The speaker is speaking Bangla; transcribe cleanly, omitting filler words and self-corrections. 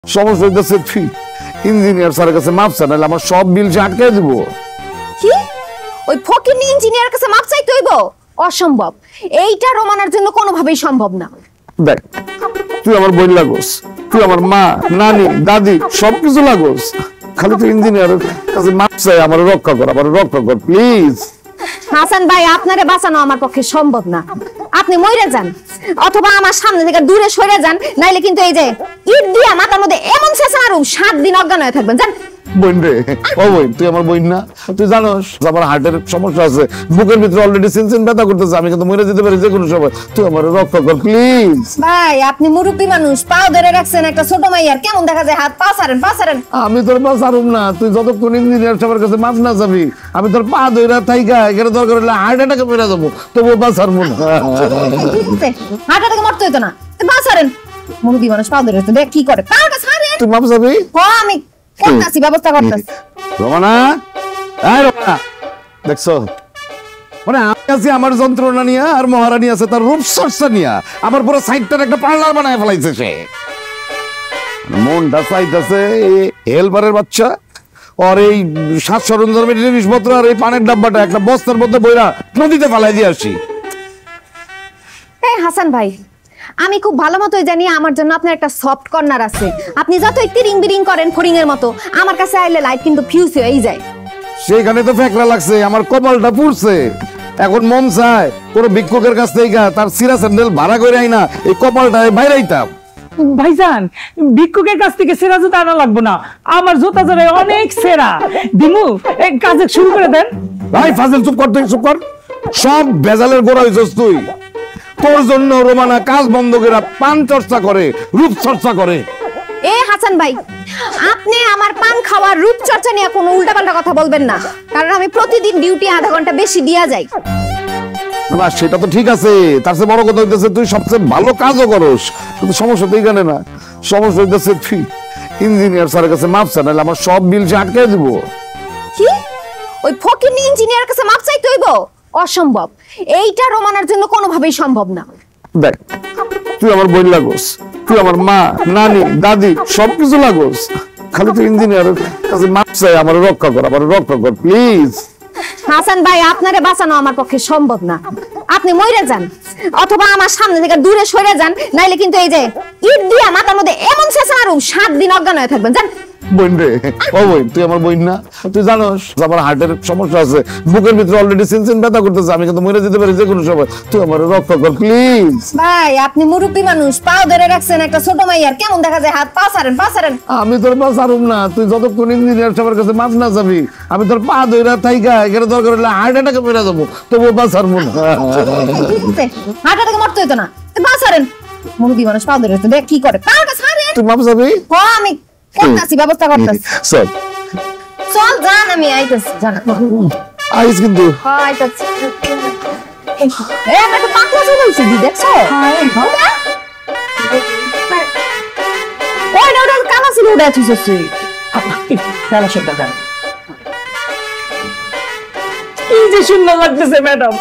সমস্যা হইতেছে তুই ইঞ্জিনিয়ার স্যারের কাছে মাপ চা, নাহলে আমার সব বিল সে আটকায় দিব। কি ওই ফকিনি ইঞ্জিনিয়ারের কাছে মাপ চাইতে হইব? অসম্ভব, এইটা রোমানার জন্য কোনোভাবেই সম্ভব না। দেখ, তুই আমার বোন লাগোস, তুই আমার মা, নানি, দাদি সবকিছু লাগোস, খালি তুই ইঞ্জিনিয়ারের কাছে মাপ চাই, আমার রক্ষা কর, আমার রক্ষা কর প্লিজ। হাসান ভাই, আপনারে বাঁচানো আমার পক্ষে সম্ভব না। আপনি মইরে যান অথবা আমার সামনে থেকে দূরে সরে যান, নাইলে কিন্তু এই যে ইট দিয়া মাথার মধ্যে এমন শেষা মারুম 7 দিন অজ্ঞান হয়ে থাকবেন। জান বোন রে, ও বোন, তুই আমার বোন না? তুই জানোস আমার হার্টের সমস্যা আছে, বুকের ভিতরে অলরেডি সিনসিন ব্যথা করতেছে, আমি কিন্তু মরে যেতে পারি যে কোনো সময়, তুই আমার রক্ষা কর প্লিজ। ভাই, আপনি মুরব্বী মানুষ, পাও ধরে রাখছেন একটা ছোট মাইয়ার, কেমন দেখা যায় হাত পা ছাড়েন, পা ছাড়েন। আমি তোর পা ছাড়ুম না, তুই যতক্ষণ ইঞ্জিনিয়ার সবার কাছে মাছ না যাবি, আমি তোর পা ধইরা থাইকা এখানে দরকার হলে হার্ট অ্যাটাকে মেরে যাবো, তবুও পা ছাড়বো না। হার্ট অ্যাটাকে মরতে হইতো না, পা ছাড়েন। মুরব্বী মানুষ পাও ধরে রাখছে, দেখ কি করে, পাটা ছাড়েন। তুই মাপ যাবি? হ্যাঁ, আমি করতেছি, ব্যবস্থা করতেছি। রমানা, এই রমানা, দেখছো মানে আমি আছি আমার যন্ত্রণা নিয়ে, আর মহারানী আছে তার রূপচর্চা নিয়ে, আমার পুরো সাইডটার একটা পার্লার বানায় ফেলাইছে সে। মনটা চাইতেছে হেলবারের বাচ্চা আর এই সাজ সরঞ্জামের জিনিসপত্র আর এই পানের ডাব্বাটা একটা বস্তার মধ্যে বইরা নদীতে ফেলাই দিয়ে আসি। এই হাসান ভাই, আমি খুব ভালো মতোই জানি আমার জন্য আপনার একটা সফট কর্নার আছে। আপনি যতই তিরিং বিরিং করেন ফড়িং এর মতো, আমার কাছে আইলে লাইট কিন্তু ফিউজ হয়েই যায়। সেইখানে তো ফেকরা লাগছে, আমার কপালটা পুড়ছে। এখন মন চায় কোনো ভিক্ষুকের কাছ থেকে তার সিরা স্যান্ডেল ভাড়া করে আই না, এই কপালটা বাইরাইতাম। ভাইজান, ভিক্ষুকের কাছ থেকে সেরা জুতা আনা লাগবো না, আমার জুতা জোরে অনেক সেরা দিমু, এই কাজ শুরু করে দেন। ভাই ফাজিল, চুপ কর, তুই চুপ কর, সব ভেজালের গোড়া হইছস তুই। তোর জন্য রোমানা কাজ বন্ধ করে পান চর্চা করে, রূপ চর্চা করে। এ হাসান ভাই, আপনি আমার পান খাওয়ার রূপ চর্চা নিয়ে কোনো উল্টাপাল্টা কথা বলবেন না, কারণ আমি প্রতিদিন ডিউটি আধা ঘন্টা বেশি দিয়া যাই। না সেটা তো ঠিক আছে, তার চেয়ে বড় কথা হইতেছে তুই সবচেয়ে ভালো কাজও করস, কিন্তু সমস্যা তো এইখানে না, সমস্যা হইতেছে তুই ইঞ্জিনিয়ার স্যারের কাছে মাপ চা, নাহলে আমার সব বিল সে আটকায় দিব। কি ওই ফকিনি ইঞ্জিনিয়ারের কাছে মাপ চাইতে হইব? অসম্ভব, এইটা রোমানার জন্য কোনোভাবেই সম্ভব না। দেখ, তুই আমার বোন লাগোস, তুই আমার মা, নানি, দাদি সবকিছু লাগোস, খালি তুই ইঞ্জিনিয়ারের কাছে মাপ চাই, আমার রক্ষা কর, আমার রক্ষা কর প্লিজ। হাসান ভাই, আপনারে বাঁচানো আমার পক্ষে সম্ভব না। আপনি মইরে যান অথবা আমার সামনে থেকে দূরে সরে যান, নাইলে কিন্তু এই যে ইট দিয়া মাথার মধ্যে এমন শেষা মারুম 7 দিন অজ্ঞান হয়ে থাকবেন। জান বোন রে, ও বোন, তুই আমার বোন না? তুই জানোস আমার হার্টের সমস্যা আছে, বুকের ভিতরে অলরেডি সিনসিন ব্যথা করতেছে, আমি কিন্তু মরে যেতে পারি যে কোনো সময়, তুই আমার রক্ষা কর প্লিজ। ভাই, আপনি মুরব্বী মানুষ, পাও ধরে রাখছেন একটা ছোট মাইয়ার, কেমন দেখা যায় হাত পা ছাড়েন, পা ছাড়েন। আমি তোর পা ছাড়ুম না, তুই যতক্ষণ ইঞ্জিনিয়ার সবার কাছে মাপ না যাবি, আমি তোর পা ধইরা থাইকা এখানে দরকার হলে হার্ট অ্যাটাকে মেরে যাবো, তবুও পা ছাড়বো না। হার্ট অ্যাটাকে মরতে হইতো না, পা ছাড়েন। মুরব্বী মানুষ পাও ধরে রাখছে, দেখ কি করে, পাটা ছাড়েন। তুই মাপ যাবি? হ্যাঁ, আমি করতেছি, ব্যবস্থা করতেছি। চল চল জান, আমি আইতেছি। জান আইস কিন্তু আইতেছি। এ আমরা তো পাতলা চলেছি, দি দেখছো? ওই না, ওটা কালা ছিল, ওটা চুষেছি। খেলা সব দেখা কি যে সুন্দর লাগতেছে ম্যাডাম।